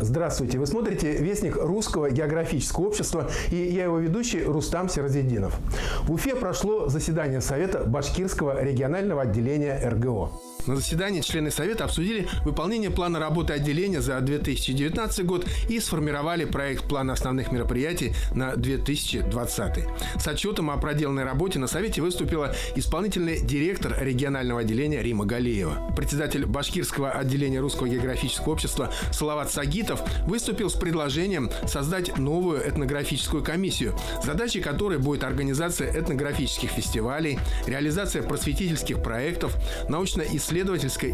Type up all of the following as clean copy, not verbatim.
Здравствуйте! Вы смотрите «Вестник Русского географического общества» и я его ведущий Рустам Сиразетдинов. В Уфе прошло заседание Совета Башкирского регионального отделения РГО. На заседании члены Совета обсудили выполнение плана работы отделения за 2019 год и сформировали проект плана основных мероприятий на 2020. С отчетом о проделанной работе на Совете выступила исполнительный директор регионального отделения Рима Галеева. Председатель Башкирского отделения Русского географического общества Салават Сагитов выступил с предложением создать новую этнографическую комиссию, задачей которой будет организация этнографических фестивалей, реализация просветительских проектов, научно-исследовательская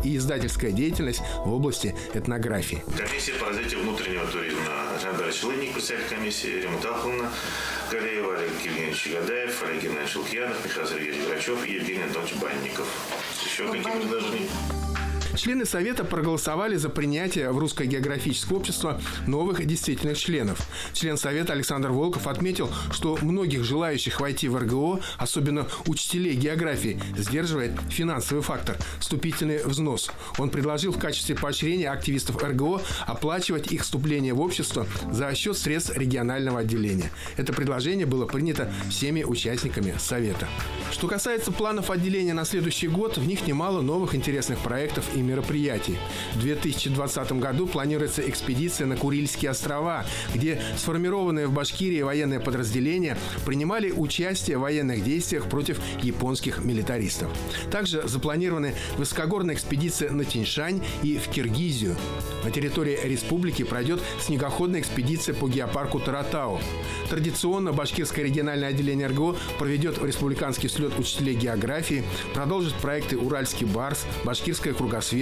и издательская деятельность в области этнографии. Комиссия по развитию внутреннего туризма. Жандар Челыник, председатель комиссии, Рима Талховна Галеева, Олег Евгеньевич Гадаев, Олег Геннадьевич Лукьянов, Михаил Сергеевич Грачев и Евгений Антонович Банников. Еще какие предложения? Члены Совета проголосовали за принятие в Русское географическое общество новых действительных членов. Член Совета Александр Волков отметил, что многих желающих войти в РГО, особенно учителей географии, сдерживает финансовый фактор – вступительный взнос. Он предложил в качестве поощрения активистов РГО оплачивать их вступление в общество за счет средств регионального отделения. Это предложение было принято всеми участниками Совета. Что касается планов отделения на следующий год, в них немало новых интересных проектов и мероприятий. В 2020 году планируется экспедиция на Курильские острова, где сформированные в Башкирии военные подразделения принимали участие в военных действиях против японских милитаристов. Также запланированы высокогорная экспедиция на Тяньшань и в Киргизию. На территории республики пройдет снегоходная экспедиция по геопарку Таратау. Традиционно Башкирское региональное отделение РГО проведет республиканский слет учителей географии, продолжит проекты «Уральский барс», «Башкирская кругосветка».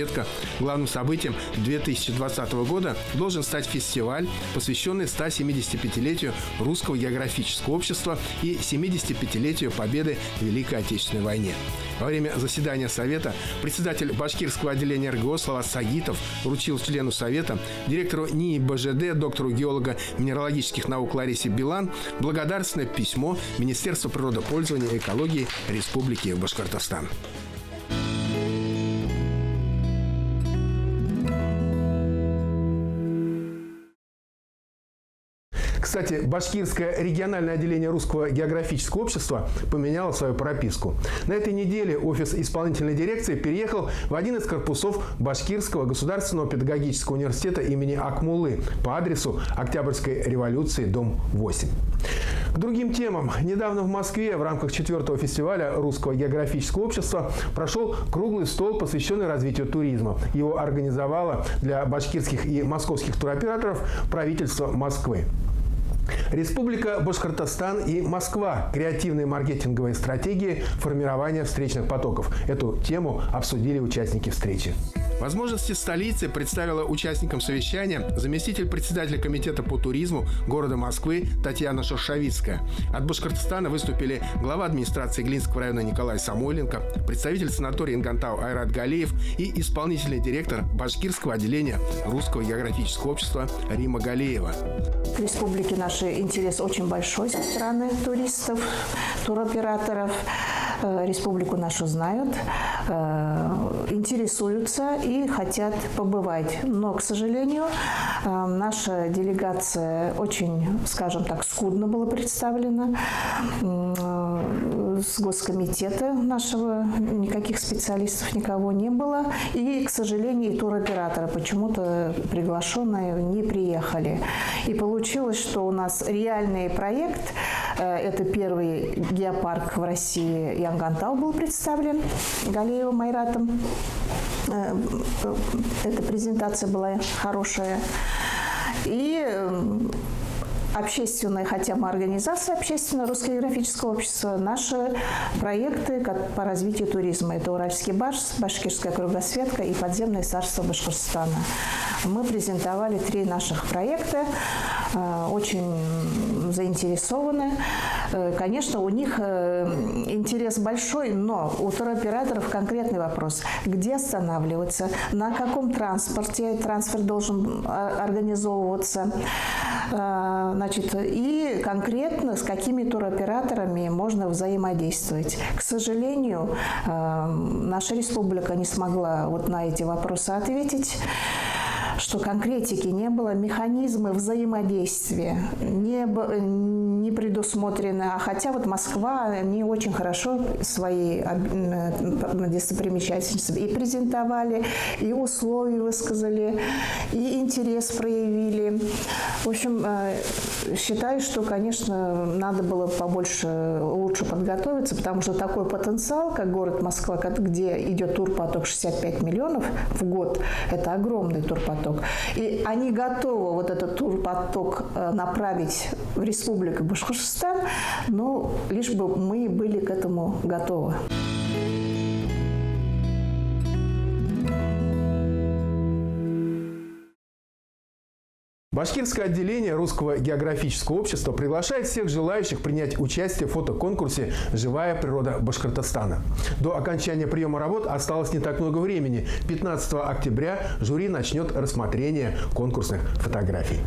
Главным событием 2020 года должен стать фестиваль, посвященный 175-летию Русского географического общества и 75-летию победы в Великой Отечественной войне. Во время заседания Совета председатель Башкирского отделения РГО Салават Сагитов вручил члену Совета, директору НИИ БЖД, доктору геолого-минералогических наук Ларисе Билан благодарственное письмо Министерства природопользования и экологии Республики Башкортостан. Кстати, Башкирское региональное отделение Русского географического общества поменяло свою прописку. На этой неделе офис исполнительной дирекции переехал в один из корпусов Башкирского государственного педагогического университета имени Акмуллы по адресу Октябрьской революции, дом 8. К другим темам. Недавно в Москве в рамках 4-го фестиваля Русского географического общества прошел круглый стол, посвященный развитию туризма. Его организовало для башкирских и московских туроператоров правительство Москвы. Республика Башкортостан и Москва. Креативные маркетинговые стратегии формирования встречных потоков. Эту тему обсудили участники встречи. Возможности столицы представила участникам совещания заместитель председателя комитета по туризму города Москвы Татьяна Шершавицкая. От Башкортостана выступили глава администрации Глинского района Николай Самойленко, представитель санатория Ингантау Айрат Галеев и исполнительный директор Башкирского отделения Русского географического общества Рима Галеева. В республике наш интерес очень большой со стороны туристов, туроператоров. Республику нашу знают, интересуются и хотят побывать. Но, к сожалению, наша делегация очень, скажем так, скудно была представлена. С госкомитета нашего никаких специалистов никого не было. И, к сожалению, и туроператоры почему-то приглашенные не приехали. И получилось, что у нас реальный проект, это первый геопарк в России, Янгантау был представлен Галеевым Айратом. Эта презентация была хорошая. И общественная, хотя мы организация общественного Русского географического общества, наши проекты по развитию туризма. Это Уральский барс, Башкирская кругосветка и подземное царство Башкортостана. Мы презентовали 3 наших проекта, очень заинтересованы. Конечно, у них интерес большой, но у туроператоров конкретный вопрос. Где останавливаться, на каком транспорте транспорт должен организовываться, значит, и конкретно с какими туроператорами можно взаимодействовать. К сожалению, наша республика не смогла вот на эти вопросы ответить. что конкретики не было, механизмы взаимодействия не предусмотрены. А хотя вот Москва не очень хорошо свои достопримечательности и презентовали, и условия высказали, и интерес проявили. В общем, считаю, что, конечно, надо было лучше подготовиться, потому что такой потенциал, как город Москва, где идет турпоток 65 миллионов в год, это огромный турпоток. И они готовы вот этот турпоток направить в Республику Башкортостан, но лишь бы мы были к этому готовы. Башкирское отделение Русского географического общества приглашает всех желающих принять участие в фотоконкурсе «Живая природа Башкортостана». До окончания приема работ осталось не так много времени. 15 октября жюри начнет рассмотрение конкурсных фотографий.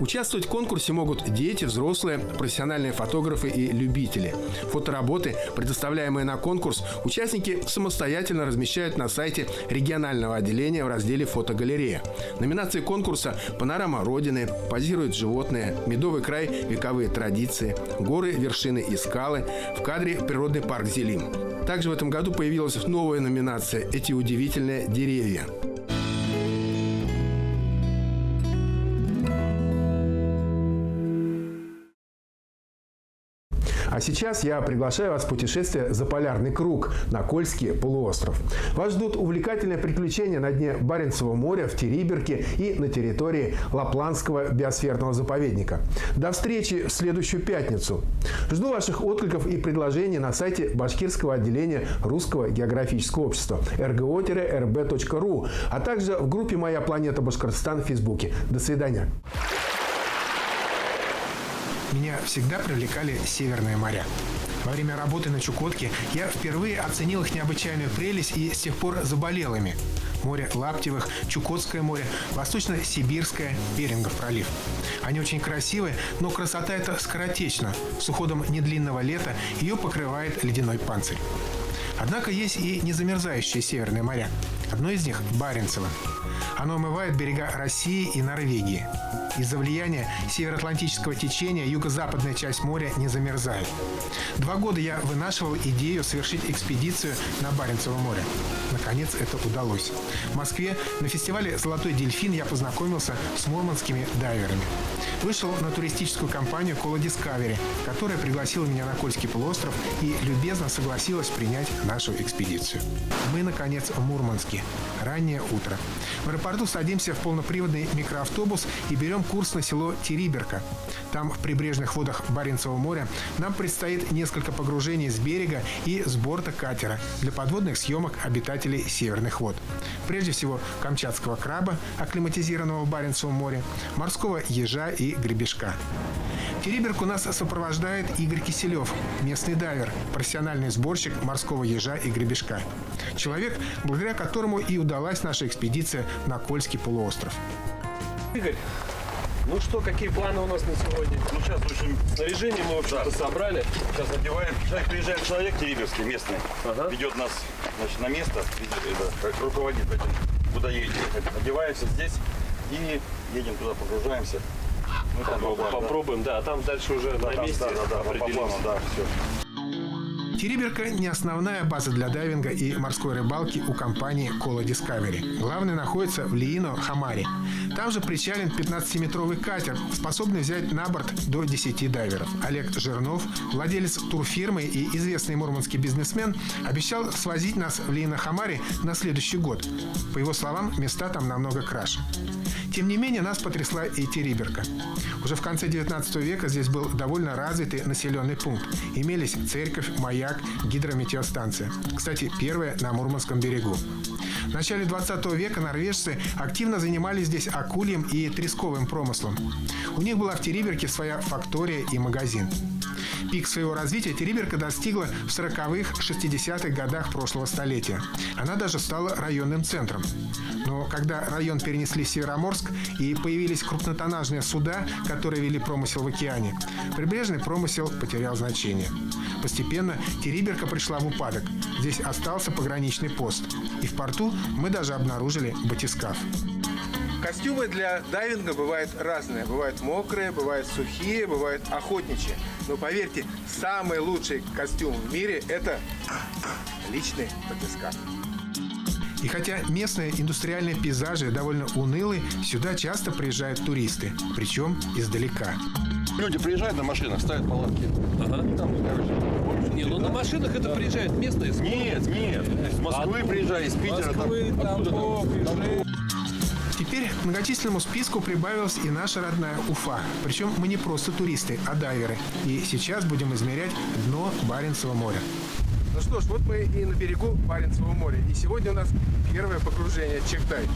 Участвовать в конкурсе могут дети, взрослые, профессиональные фотографы и любители. Фотоработы, предоставляемые на конкурс, участники самостоятельно размещают на сайте регионального отделения в разделе «Фотогалерея». Номинации конкурса «Панорама Родины», «Позируют животные», «Медовый край», «Вековые традиции», «Горы, вершины и скалы», в кадре «Природный парк Зелим». Также в этом году появилась новая номинация «Эти удивительные деревья». А сейчас я приглашаю вас в путешествие за полярный круг на Кольский полуостров. Вас ждут увлекательные приключения на дне Баренцева моря, в Териберке и на территории Лапландского биосферного заповедника. До встречи в следующую пятницу. Жду ваших откликов и предложений на сайте Башкирского отделения Русского географического общества rgo-rb.ru, а также в группе «Моя планета Башкортостан» в Фейсбуке. До свидания. Меня всегда привлекали северные моря. Во время работы на Чукотке я впервые оценил их необычайную прелесть и с тех пор заболел ими. Море Лаптевых, Чукотское море, Восточно-Сибирское, Берингов пролив. Они очень красивые, но красота эта скоротечна. С уходом недлинного лета ее покрывает ледяной панцирь. Однако есть и незамерзающие северные моря. Одно из них – Баренцево. Оно омывает берега России и Норвегии. Из-за влияния североатлантического течения юго-западная часть моря не замерзает. 2 года я вынашивал идею совершить экспедицию на Баренцево море. Наконец это удалось. В Москве на фестивале «Золотой дельфин» я познакомился с мурманскими дайверами. Вышел на туристическую компанию «Кола Discovery», которая пригласила меня на Кольский полуостров и любезно согласилась принять нашу экспедицию. Мы, наконец, в Мурманске. Раннее утро. В аэропорту садимся в полноприводный микроавтобус и берем курс на село Териберка. Там, в прибрежных водах Баренцева моря, нам предстоит несколько погружений с берега и с борта катера для подводных съемок обитателей северных вод. Прежде всего, камчатского краба, акклиматизированного в Баренцевом море, морского ежа и гребешка. В Териберку нас сопровождает Игорь Киселев, местный дайвер, профессиональный сборщик морского ежа и гребешка. Человек, благодаря которому и удалась наша экспедиция на Кольский полуостров. Игорь, ну что, какие планы у нас на сегодня? Ну, сейчас, в общем, Снаряжение мы, в общем-то, собрали. сейчас одеваем. Приезжает человек териберский, местный, ведет нас, значит, на место, руководит этим, куда едете. Одеваемся здесь и едем туда, погружаемся. Ну, там Попробуем, да, а там дальше уже на месте определимся. Да, все. Териберка – не основная база для дайвинга и морской рыбалки у компании Кола Discovery. Главный находится в Лиино-Хамаре. Там же причален 15-метровый катер, способный взять на борт до 10 дайверов. Олег Жирнов, владелец турфирмы и известный мурманский бизнесмен, обещал свозить нас в Лиино-Хамаре на следующий год. По его словам, места там намного краше. Тем не менее, нас потрясла и Териберка. Уже в конце 19 века здесь был довольно развитый населенный пункт. Имелись церковь, маяк, гидрометеостанция. Кстати, первая на Мурманском берегу. В начале 20 века норвежцы активно занимались здесь акульем и тресковым промыслом. У них была в Териберке своя фактория и магазин. Пик своего развития Териберка достигла в 40-х, 60-х годах прошлого столетия. Она даже стала районным центром. Но когда район перенесли в Североморск и появились крупнотоннажные суда, которые вели промысел в океане, прибрежный промысел потерял значение. Постепенно Териберка пришла в упадок. Здесь остался пограничный пост. И в порту мы даже обнаружили батискаф. Костюмы для дайвинга бывают разные. Бывают мокрые, бывают сухие, бывают охотничьи. Но поверьте, самый лучший костюм в мире – это личный батискаф. И хотя местные индустриальные пейзажи довольно унылые, сюда часто приезжают туристы, причем издалека. Люди приезжают на машинах, ставят палатки. Ага. И там, короче, Не, ну на машинах это приезжают местные. Нет, из Москвы приезжали, из Питера. Москвы, Тамбов, Ижевск. Теперь к многочисленному списку прибавилась и наша родная Уфа. Причем мы не просто туристы, а дайверы. И сейчас будем измерять дно Баренцева моря. Ну что ж, вот мы и на берегу Баренцева моря. И сегодня у нас первое погружение Чегдай.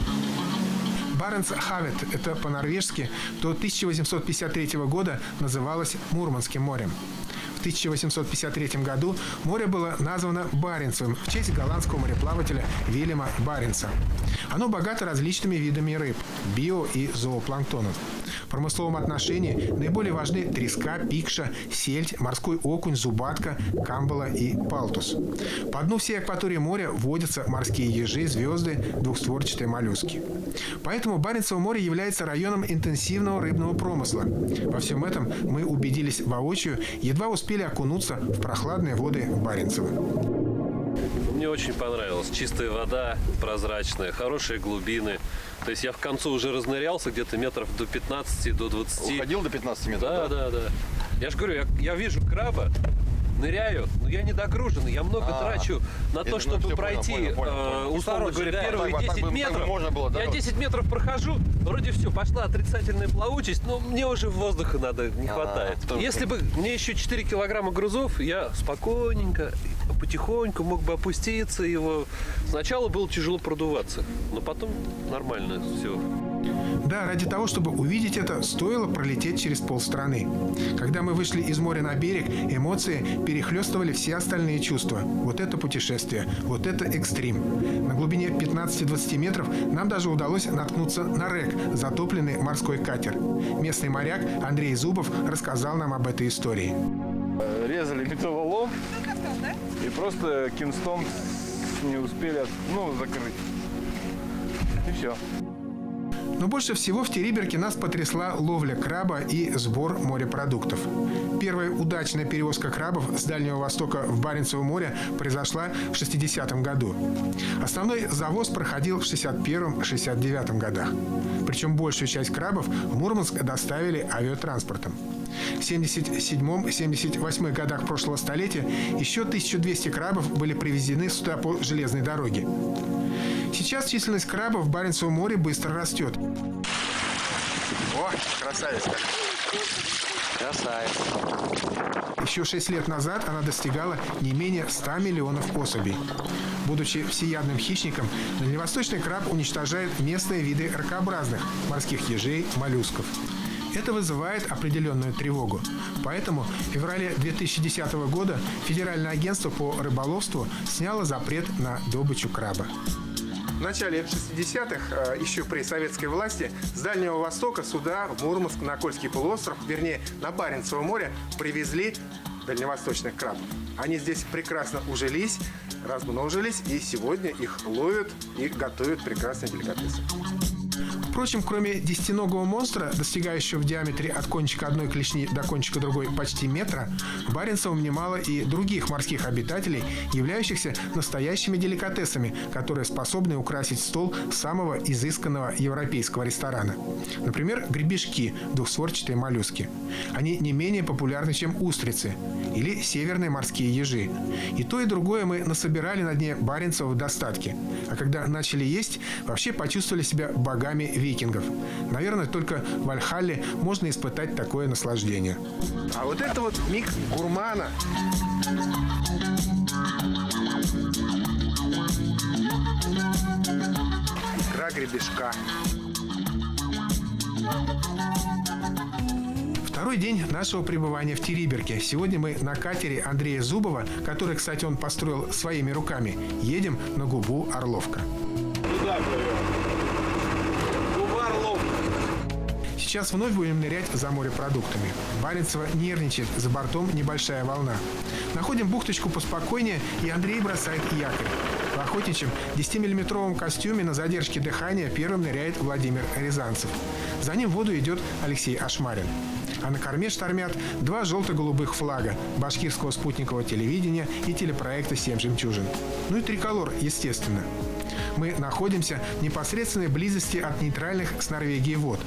Баренц-Хавет – это по-норвежски, до 1853 года называлось Мурманским морем. В 1853 году море было названо Баренцевым в честь голландского мореплавателя Вильяма Баренца. Оно богато различными видами рыб – био- и зоопланктоном. В промысловом отношении наиболее важны треска, пикша, сельдь, морской окунь, зубатка, камбала и палтус. По дну всей акватории моря водятся морские ежи, звезды, двухстворчатые моллюски. Поэтому Баренцево море является районом интенсивного рыбного промысла. Во всем этом мы убедились воочию, едва успели окунуться в прохладные воды Баренцева. Мне очень понравилось. Чистая вода, прозрачная, хорошие глубины. То есть я в концу уже разнырялся где-то метров до 15, до 20. Уходил до 15 метров? Да. Я же говорю, я вижу краба, ныряю, но я не догруженный. Я много трачу на то, чтобы пройти, условно говоря, первые 10 метров. Я 10 метров прохожу, вроде все, пошла отрицательная плавучесть, но мне уже воздуха не хватает. Если бы мне еще 4 килограмма грузов, я спокойненько, потихоньку мог бы опуститься его. Сначала было тяжело продуваться, но потом нормально все. Да, ради того, чтобы увидеть это, стоило пролететь через полстраны. Когда мы вышли из моря на берег, эмоции перехлестывали все остальные чувства. Вот это путешествие, вот это экстрим. На глубине 15-20 метров нам даже удалось наткнуться на рэк, затопленный морской катер. Местный моряк Андрей Зубов рассказал нам об этой истории. Резали металлолом и просто кинстом не успели закрыть. И все. Но больше всего в Териберке нас потрясла ловля краба и сбор морепродуктов. Первая удачная перевозка крабов с Дальнего Востока в Баренцево море произошла в 60-м году. Основной завоз проходил в 61-69 годах. Причем большую часть крабов в Мурманск доставили авиатранспортом. В 77-78 годах прошлого столетия еще 1200 крабов были привезены сюда по железной дороге. Сейчас численность крабов в Баренцевом море быстро растет. О, красавец! Красавец. Еще 6 лет назад она достигала не менее 100 миллионов особей. Будучи всеядным хищником, дальневосточный краб уничтожает местные виды ракообразных морских ежей, моллюсков. Это вызывает определенную тревогу. Поэтому в феврале 2010 года Федеральное агентство по рыболовству сняло запрет на добычу краба. В начале 60-х, еще при советской власти, с Дальнего Востока сюда, в Мурманск, на Кольский полуостров, вернее, на Баренцево море, привезли дальневосточных крабов. Они здесь прекрасно ужились, размножились, и сегодня их ловят и готовят прекрасные деликатесы. Впрочем, кроме десятиногого монстра, достигающего в диаметре от кончика одной клешни до кончика другой почти метра, в Баренцевом немало и других морских обитателей, являющихся настоящими деликатесами, которые способны украсить стол самого изысканного европейского ресторана. Например, гребешки, двухстворчатые моллюски. Они не менее популярны, чем устрицы или северные морские ежи. И то, и другое мы насобирали на дне Баренцева в достатке. А когда начали есть, вообще почувствовали себя богами викингов. Наверное, только в Вальхалле можно испытать такое наслаждение. А вот это вот миг гурмана. Икра гребешка. Второй день нашего пребывания в Териберке. Сегодня мы на катере Андрея Зубова, который, кстати, он построил своими руками, едем на губу Орловка. Туда плывем. Губа Орловка. Сейчас вновь будем нырять за морепродуктами. Баренцево нервничает, за бортом небольшая волна. Находим бухточку поспокойнее, и Андрей бросает якорь. В охотничьем 10-миллиметровом костюме на задержке дыхания первым ныряет Владимир Рязанцев. За ним в воду идет Алексей Ашмарин. А на корме штормят два желто-голубых флага – башкирского спутникового телевидения и телепроекта «7 жемчужин». Ну и триколор, естественно. Мы находимся в непосредственной близости от нейтральных с Норвегией вод.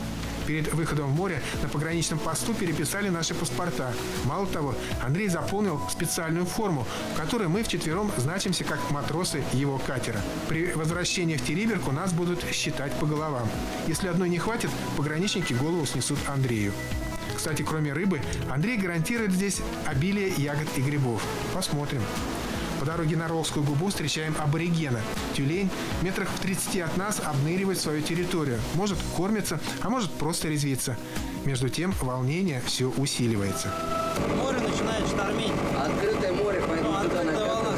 Перед выходом в море на пограничном посту переписали наши паспорта. Мало того, Андрей заполнил специальную форму, в которой мы вчетвером значимся как матросы его катера. При возвращении в Териберку нас будут считать по головам. Если одной не хватит, пограничники голову снесут Андрею. Кстати, кроме рыбы, Андрей гарантирует здесь обилие ягод и грибов. Посмотрим. По дороге на Орловскую губу встречаем аборигена. Тюлень метрах в 30 от нас обныривает свою территорию. Может кормится, а может просто резвится. Между тем волнение все усиливается. Море начинает штормить. Открытое море, поэтому туда волна.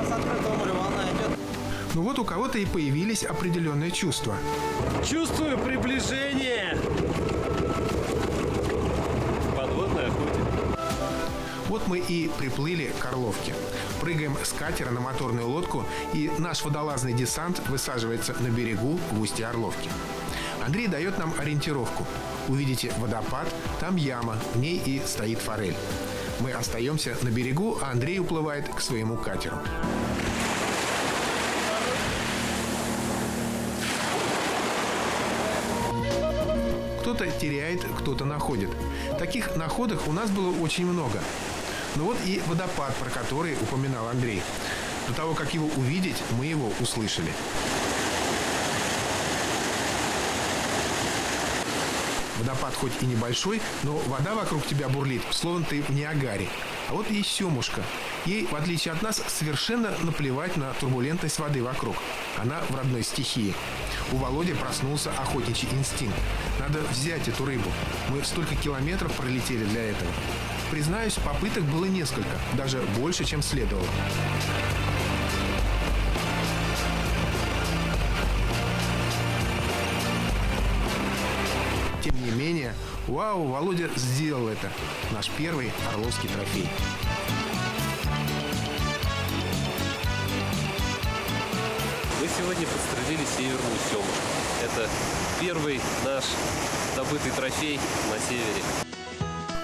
С открытого моря волна идет. Ну вот у кого-то и появились определенные чувства. Чувствую приближение. Подводная охота. Вот мы и приплыли к Орловке. Прыгаем с катера на моторную лодку, и наш водолазный десант высаживается на берегу в устье Орловки. Андрей дает нам ориентировку. Увидите водопад, там яма, в ней и стоит форель. Мы остаемся на берегу, а Андрей уплывает к своему катеру. Кто-то теряет, кто-то находит. Таких находок у нас было очень много. Ну вот и водопад, про который упоминал Андрей. До того, как его увидеть, мы его услышали. Водопад хоть и небольшой, но вода вокруг тебя бурлит, словно ты в Ниагаре. А вот и семушка. Ей, в отличие от нас, совершенно наплевать на турбулентность воды вокруг. Она в родной стихии. У Володи проснулся охотничий инстинкт. Надо взять эту рыбу. Мы столько километров пролетели для этого. Признаюсь, попыток было несколько, даже больше, чем следовало. Тем не менее, вау, Володя сделал это. Наш первый орловский трофей. Мы сегодня подстрелили северную семушку. Это первый наш добытый трофей на севере.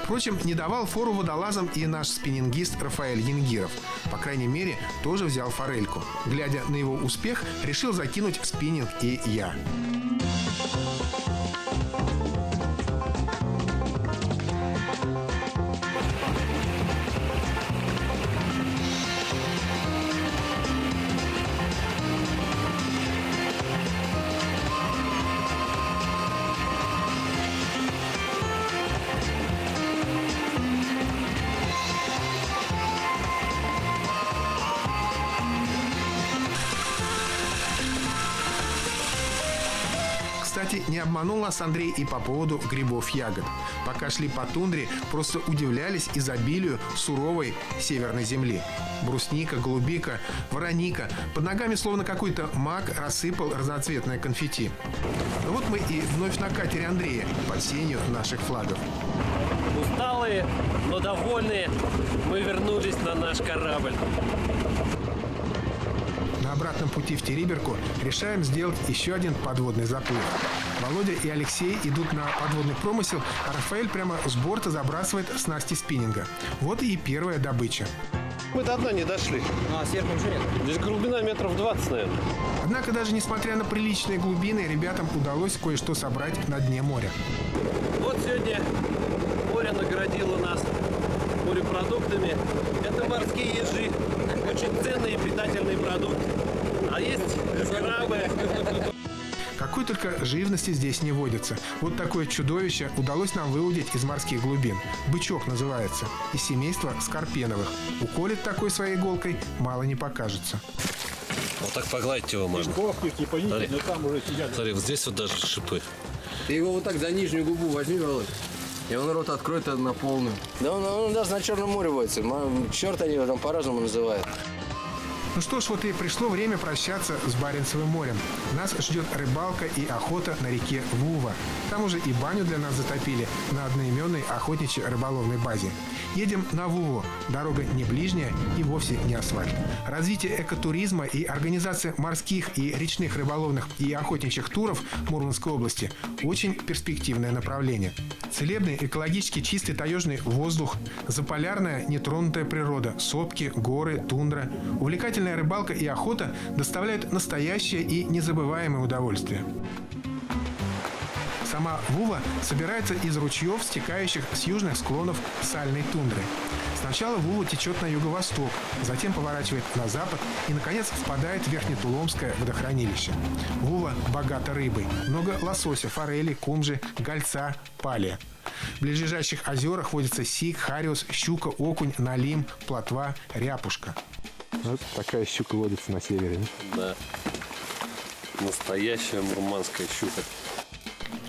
Впрочем, не давал фору водолазам и наш спиннингист Рафаэль Янгиров. По крайней мере, тоже взял форельку. Глядя на его успех, решил закинуть спиннинг и я. Кстати, не обманул нас Андрей и по поводу грибов-ягод. Пока шли по тундре, просто удивлялись изобилию суровой северной земли. Брусника, голубика, вороника. Под ногами словно какой-то маг рассыпал разноцветное конфетти. Но вот мы и вновь на катере Андрея под сенью наших флагов. Усталые, но довольные, мы вернулись на наш корабль. На обратном пути в Териберку решаем сделать еще один подводный заплыв. Володя и Алексей идут на подводный промысел, а Рафаэль прямо с борта забрасывает снасти спиннинга. Вот и первая добыча. Мы до дна не дошли. А сверху ничего нет? Здесь глубина метров 20, наверное. Однако даже несмотря на приличные глубины, ребятам удалось кое-что собрать на дне моря. Вот сегодня море наградило нас морепродуктами. Это морские ежи. Очень ценный и питательный продукт. А есть крабы. Какой только живности здесь не водится. Вот такое чудовище удалось нам выудить из морских глубин. Бычок называется. Из семейства скорпеновых. Уколет такой своей иголкой, мало не покажется. Вот так погладить его можно. Смотри, смотри, вот здесь вот даже шипы. Ты его вот так за нижнюю губу возьми, Володь. И он рот откроет на полную. Да он даже на Черном море водится. Черт они его там по-разному называют. Ну что ж, вот и пришло время прощаться с Баренцевым морем. Нас ждет рыбалка и охота на реке Вува. Там уже и баню для нас затопили на одноименной охотничьей рыболовной базе. Едем на Вуву. Дорога не ближняя и вовсе не асфальт. Развитие экотуризма и организация морских и речных рыболовных и охотничьих туров в Мурманской области – очень перспективное направление. Целебный, экологически чистый таежный воздух, заполярная нетронутая природа, сопки, горы, тундра, увлекательная рыбалка и охота доставляют настоящее и незабываемое удовольствие. Сама Вува собирается из ручьев, стекающих с южных склонов сальной тундры. Сначала Вува течет на юго-восток, затем поворачивает на запад и, наконец, впадает в Верхнетуломское водохранилище. Вува богата рыбой. Много лосося, форели, кумжи, гольца, палия. В ближайших озерах водятся сик, хариус, щука, окунь, налим, плотва, ряпушка. Вот такая щука водится на севере. Да. Настоящая мурманская щука.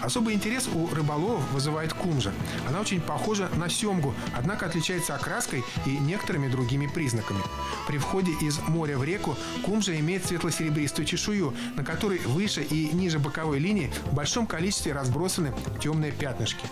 Особый интерес у рыболовов вызывает кумжа. Она очень похожа на семгу, однако отличается окраской и некоторыми другими признаками. При входе из моря в реку кумжа имеет светло-серебристую чешую, на которой выше и ниже боковой линии в большом количестве разбросаны темные пятнышки.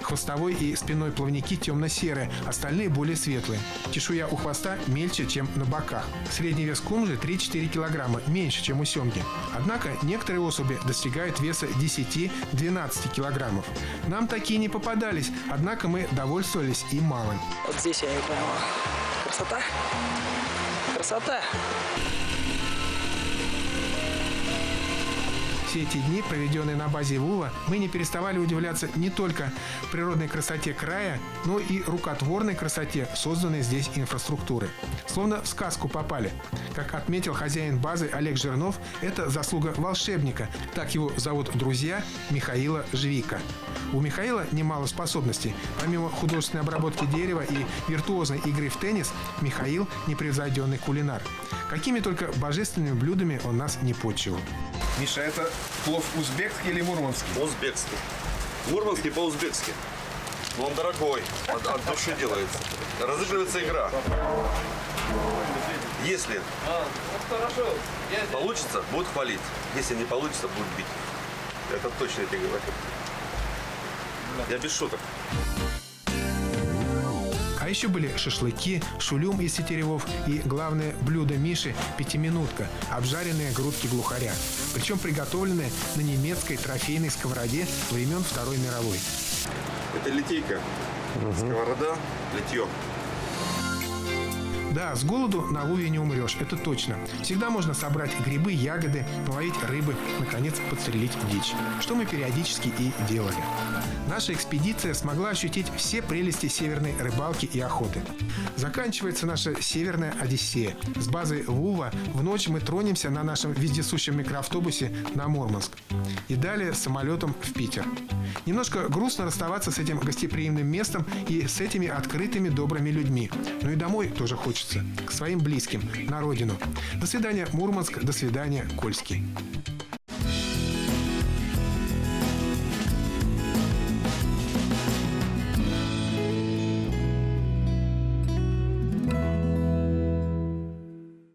Хвостовой и спинной плавники темно-серые, остальные более светлые. Чешуя у хвоста мельче, чем на боках. Средний вес кумжи 3-4 килограмма, меньше, чем у семги. Однако некоторые особи достигают веса 10-12 килограммов. Нам такие не попадались, однако мы довольствовались и малым. Вот здесь я и поймал. Красота. Красота. Все эти дни, проведенные на базе Вува, мы не переставали удивляться не только природной красоте края, но и рукотворной красоте созданной здесь инфраструктуры. Словно в сказку попали. Как отметил хозяин базы Олег Жирнов, это заслуга волшебника, так его зовут друзья, Михаила Жвика. У Михаила немало способностей. Помимо художественной обработки дерева и виртуозной игры в теннис, Михаил – непревзойденный кулинар. Какими только божественными блюдами он нас не почивал. Миша, это плов узбекский или мурманский? Узбекский. Мурманский по-узбекски. Но он дорогой, от души делается. Разыгрывается игра. Если получится, будут хвалить. Если не получится, будут бить. Это точно я тебе говорю. Я без шуток. А еще были шашлыки, шулюм из тетеревов и, главное, блюдо Миши – пятиминутка – обжаренные грудки глухаря. Причем приготовленные на немецкой трофейной сковороде времен Второй мировой. Это литейка. Сковорода, литье. Да, с голоду на Вуве не умрешь, это точно. Всегда можно собрать грибы, ягоды, наловить рыбы, наконец подстрелить дичь. Что мы периодически и делали. Наша экспедиция смогла ощутить все прелести северной рыбалки и охоты. Заканчивается наша северная Одиссея. С базы Вува в ночь мы тронемся на нашем вездесущем микроавтобусе на Мурманск. И далее самолетом в Питер. Немножко грустно расставаться с этим гостеприимным местом и с этими открытыми добрыми людьми. Но и домой тоже хочется. К своим близким, на родину. До свидания, Мурманск. До свидания, Кольский.